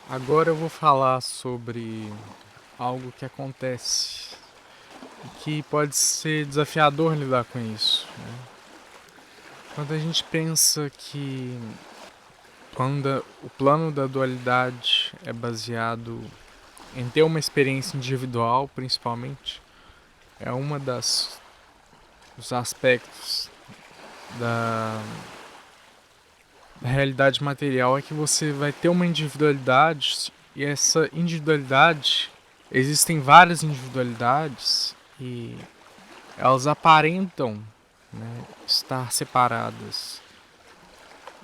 Agora eu vou falar sobre algo que acontece e que pode ser desafiador lidar com isso, né? Quando a gente pensa que o plano da dualidade é baseado em ter uma experiência individual, principalmente, é uma dos aspectos da, da realidade material é que você vai ter uma individualidade e essa individualidade existem várias individualidades e elas aparentam, né, estar separadas.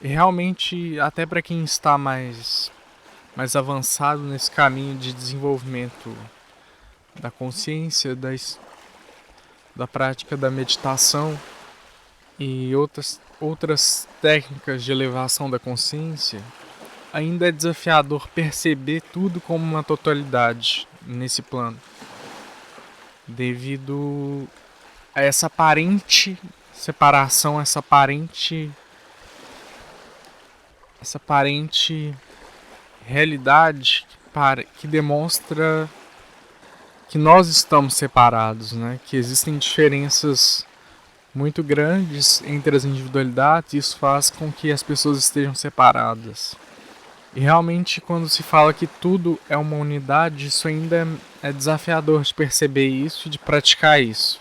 E realmente, até para quem está mais avançado nesse caminho de desenvolvimento da consciência, da prática da meditação e outras técnicas de elevação da consciência, ainda é desafiador perceber tudo como uma totalidade nesse plano, devido a essa aparente separação, essa aparente realidade que demonstra que nós estamos separados, né? Que existem diferenças muito grandes entre as individualidades e isso faz com que as pessoas estejam separadas. E realmente, quando se fala que tudo é uma unidade, isso ainda é desafiador de perceber isso e de praticar isso.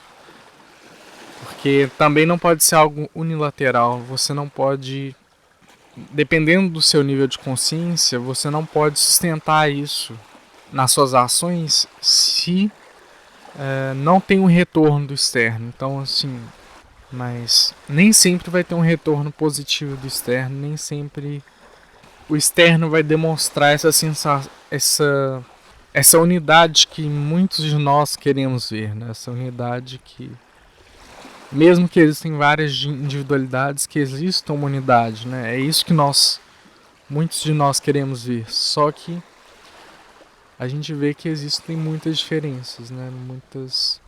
Porque também não pode ser algo unilateral. Você não pode, dependendo do seu nível de consciência, você não pode sustentar isso nas suas ações se não tem um retorno do externo. Então, assim, mas nem sempre vai ter um retorno positivo do externo, nem sempre o externo vai demonstrar essa unidade que muitos de nós queremos ver, né? Essa unidade que, mesmo que existem várias individualidades, que exista uma unidade, né? É isso que muitos de nós queremos ver. Só que a gente vê que existem muitas diferenças, né? Muitas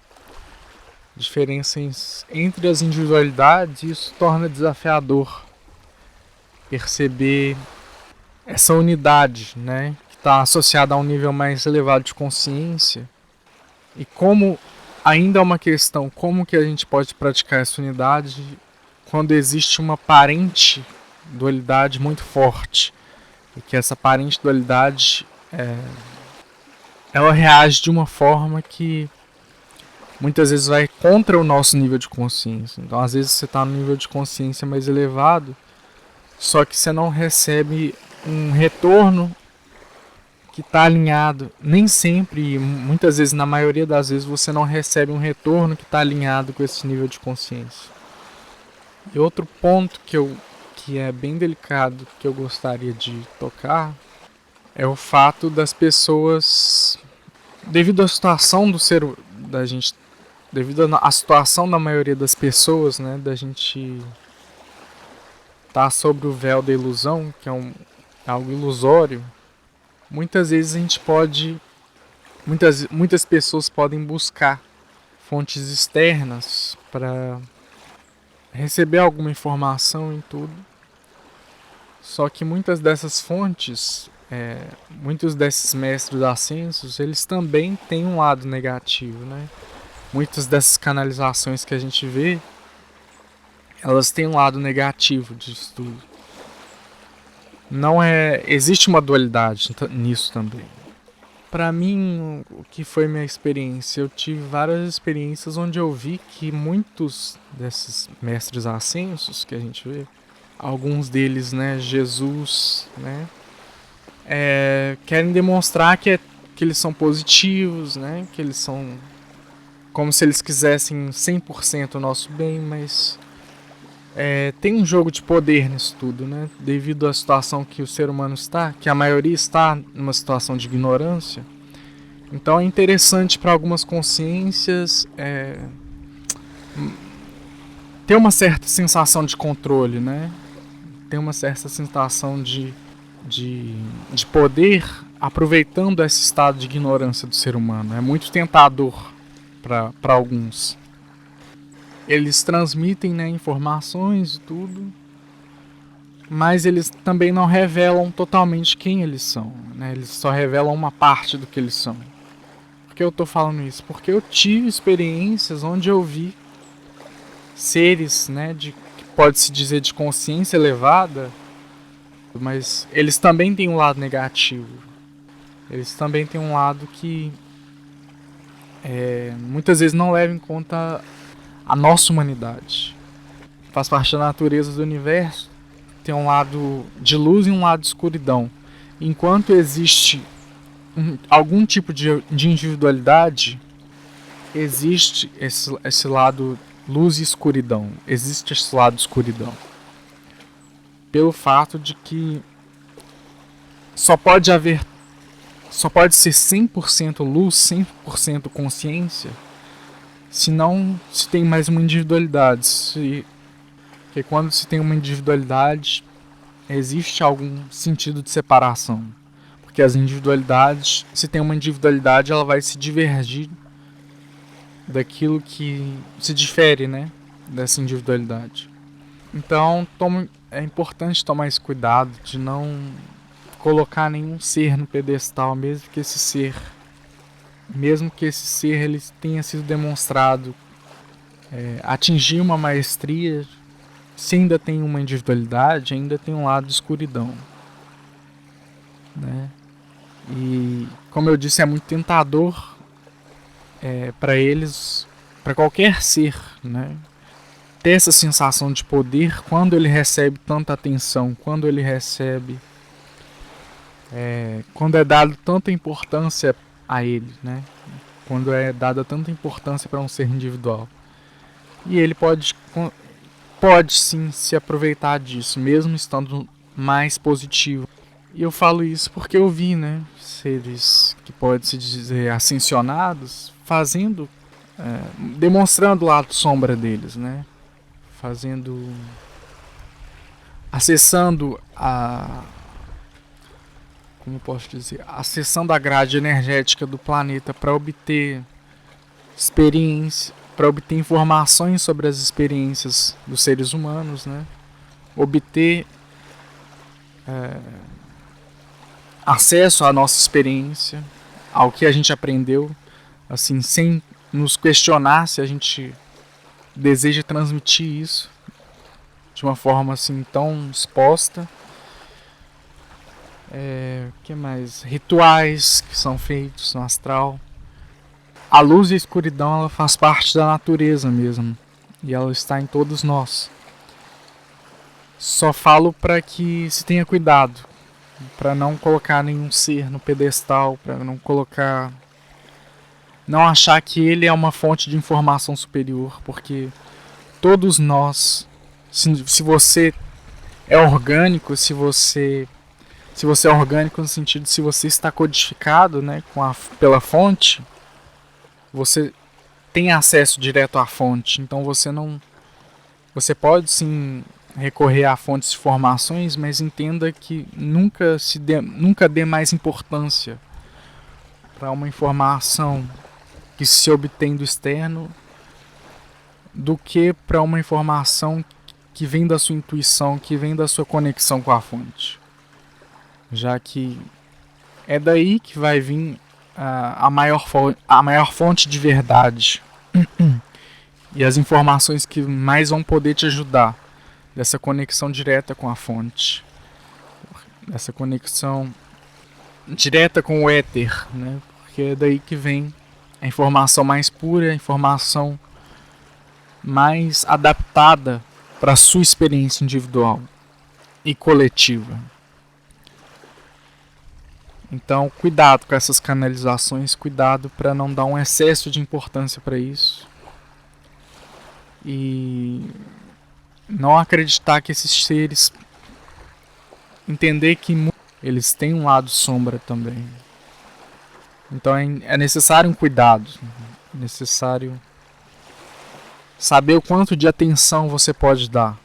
diferenças entre as individualidades e isso torna desafiador perceber essa unidade, né? Que está associada a um nível mais elevado de consciência. E como ainda é uma questão, como que a gente pode praticar essa unidade quando existe uma aparente dualidade muito forte e que essa aparente dualidade ela reage de uma forma que muitas vezes vai contra o nosso nível de consciência. Então, às vezes você está no nível de consciência mais elevado, só que você não recebe um retorno que está alinhado. Nem sempre, muitas vezes, na maioria das vezes, você não recebe um retorno que está alinhado com esse nível de consciência. E outro ponto que é bem delicado, que eu gostaria de tocar, é o fato das pessoas, devido à situação da gente, devido à situação da maioria das pessoas, né, da gente estar sobre o véu da ilusão, que é algo ilusório, muitas vezes a gente pode, muitas pessoas podem buscar fontes externas para receber alguma informação e tudo. Só que muitas dessas fontes, muitos desses mestres ascensos, eles também têm um lado negativo, né? Muitas dessas canalizações que a gente vê, elas têm um lado negativo disso tudo. Não é, existe uma dualidade nisso também. Para mim, o que foi minha experiência, eu tive várias experiências onde eu vi que muitos desses mestres ascensos que a gente vê, alguns deles, né, Jesus, né, querem demonstrar que eles são positivos, né, que eles são como se eles quisessem 100% o nosso bem, mas tem um jogo de poder nisso tudo, né? Devido à situação que o ser humano está, que a maioria está numa situação de ignorância. Então é interessante para algumas consciências ter uma certa sensação de controle, né? Ter uma certa sensação de poder aproveitando esse estado de ignorância do ser humano. É muito tentador para alguns. Eles transmitem, né, informações e tudo, mas eles também não revelam totalmente quem eles são, né? Eles só revelam uma parte do que eles são. Por que eu tô falando isso? Porque eu tive experiências onde eu vi seres, né, que pode-se dizer de consciência elevada, mas eles também têm um lado negativo. Eles também têm um lado que muitas vezes não leva em conta a nossa humanidade. Faz parte da natureza do universo. Tem um lado de luz e um lado de escuridão. Enquanto existe algum tipo de individualidade, existe esse lado luz e escuridão. Existe esse lado de escuridão. Pelo fato de que só pode ser 100% luz, 100% consciência, se não se tem mais uma individualidade. Porque quando se tem uma individualidade, existe algum sentido de separação. Porque as individualidades, se tem uma individualidade, ela vai se divergir daquilo que se difere, né, dessa individualidade. Então é importante tomar esse cuidado de não colocar nenhum ser no pedestal, mesmo que esse ser ele tenha sido demonstrado atingir uma maestria. Se ainda tem uma individualidade, ainda tem um lado de escuridão, né? E como eu disse, é muito tentador para eles, para qualquer ser, né, ter essa sensação de poder quando ele recebe tanta atenção, quando ele recebe, quando é dado tanta importância a ele, né? Quando é dada tanta importância para um ser individual. E ele pode sim se aproveitar disso, mesmo estando mais positivo. E eu falo isso porque eu vi, né, seres que pode se dizer ascensionados fazendo, demonstrando o lado sombra deles, né, acessando acessando a grade energética do planeta para obter experiência, para obter informações sobre as experiências dos seres humanos, né? Obter acesso à nossa experiência, ao que a gente aprendeu, assim, sem nos questionar se a gente deseja transmitir isso de uma forma assim tão exposta. Que mais? Rituais que são feitos no astral. A luz e a escuridão, ela faz parte da natureza mesmo, e ela está em todos nós. Só falo para que se tenha cuidado, para não colocar nenhum ser no pedestal, para não achar que ele é uma fonte de informação superior, porque todos nós, se você é orgânico, se você é orgânico no sentido de se você está codificado, né, pela fonte, você tem acesso direto à fonte. Então você pode sim recorrer a fontes de informações, mas entenda que nunca dê mais importância para uma informação que se obtém do externo do que para uma informação que vem da sua intuição, que vem da sua conexão com a fonte. Já que é daí que vai vir a maior fonte de verdade e as informações que mais vão poder te ajudar, dessa conexão direta com a fonte, dessa conexão direta com o éter, né? Porque é daí que vem a informação mais pura, a informação mais adaptada para a sua experiência individual e coletiva. Então, cuidado com essas canalizações, cuidado para não dar um excesso de importância para isso. E não acreditar que esses seres, entender que eles têm um lado sombra também. Então é necessário um cuidado, é necessário saber o quanto de atenção você pode dar